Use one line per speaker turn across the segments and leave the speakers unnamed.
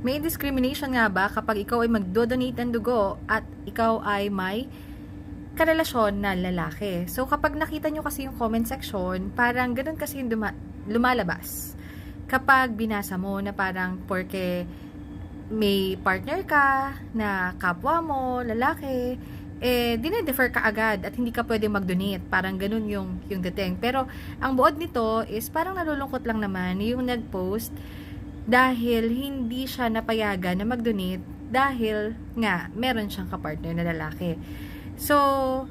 May discrimination nga ba kapag ikaw ay magdodonate ng dugo at ikaw ay may karelasyon na lalaki? So, kapag nakita nyo kasi yung comment section, parang ganun kasi yung lumalabas. Kapag binasa mo na parang porke may partner ka na kapwa mo, lalaki, dinedefer ka agad at hindi ka pwede mag-donate. Parang ganun yung dating. Pero, ang buod nito is parang nalulungkot lang naman yung nag-post dahil hindi siya napayagan na mag-donate dahil nga meron siyang kapartner na lalaki. So,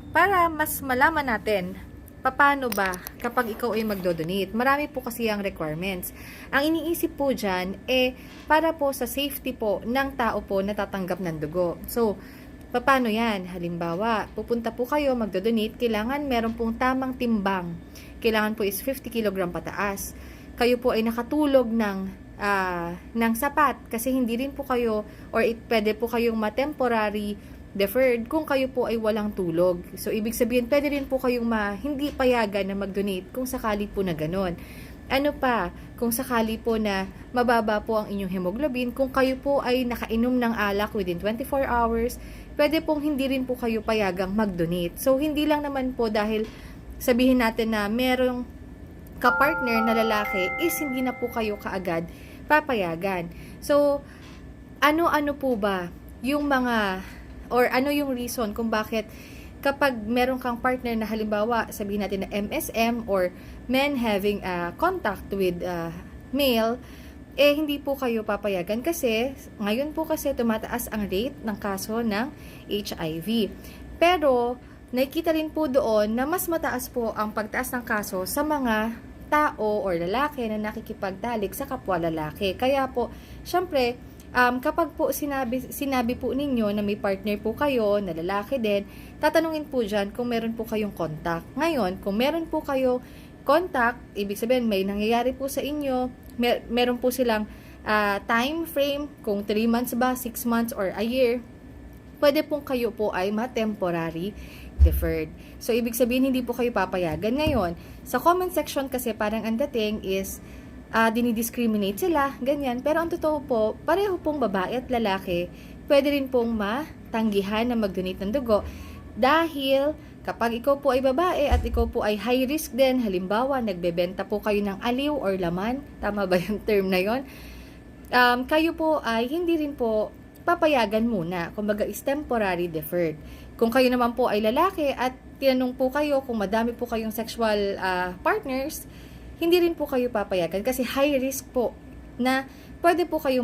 para mas malaman natin paano ba kapag ikaw ay magdo-donate, marami po kasi ang requirements. Ang iniisip po dyan, para po sa safety po ng tao po na tatanggap ng dugo. So, paano yan? Halimbawa, pupunta po kayo magdo-donate, kailangan meron pong tamang timbang. Kailangan po is 50 kg pataas. Kayo po ay nakatulog ng sapat kasi hindi rin po kayo or pwede po kayong ma-temporary deferred kung kayo po ay walang tulog. So, ibig sabihin, pwede rin po kayong hindi payagan na mag-donate kung sakali po na ganon. Ano pa, kung sakali po na mababa po ang inyong hemoglobin, kung kayo po ay nakainom ng alak within 24 hours, pwede pong hindi rin po kayo payagang mag-donate. So, hindi lang naman po dahil sabihin natin na merong kapartner na lalaki is hindi na po kayo kaagad papayagan. So, ano-ano po ba yung mga or ano yung reason kung bakit kapag meron kang partner na halimbawa sabihin natin na MSM or men having contact with male, hindi po kayo papayagan kasi ngayon po kasi tumataas ang rate ng kaso ng HIV. Pero nakikita rin po doon na mas mataas po ang pagtaas ng kaso sa mga tao or lalaki na nakikipagtalik sa kapwa lalaki. Kaya po, syempre, kapag po sinabi po ninyo na may partner po kayo, na lalaki din, tatanungin po dyan kung meron po kayong contact. Ngayon, kung meron po kayo contact, ibig sabihin may nangyayari po sa inyo, meron po silang time frame, kung 3 months ba, 6 months, or a year, pwede pong kayo po ay ma-temporary deferred. So, ibig sabihin, hindi po kayo papayagan. Ngayon, sa comment section kasi parang ang dating is dinidiscriminate sila, ganyan. Pero ang totoo po, pareho pong babae at lalaki, pwede rin pong matanggihan na mag-donate ng dugo. Dahil, kapag ikaw po ay babae at ikaw po ay high risk din, halimbawa, nagbebenta po kayo ng aliw or laman, tama ba yung term na yon? Kayo po ay hindi rin po papayagan muna. Kumbaga is temporary deferred. Kung kayo naman po ay lalaki at tinanong po kayo kung madami po kayong sexual partners, hindi rin po kayo papayagan kasi high risk po na pwede po kayo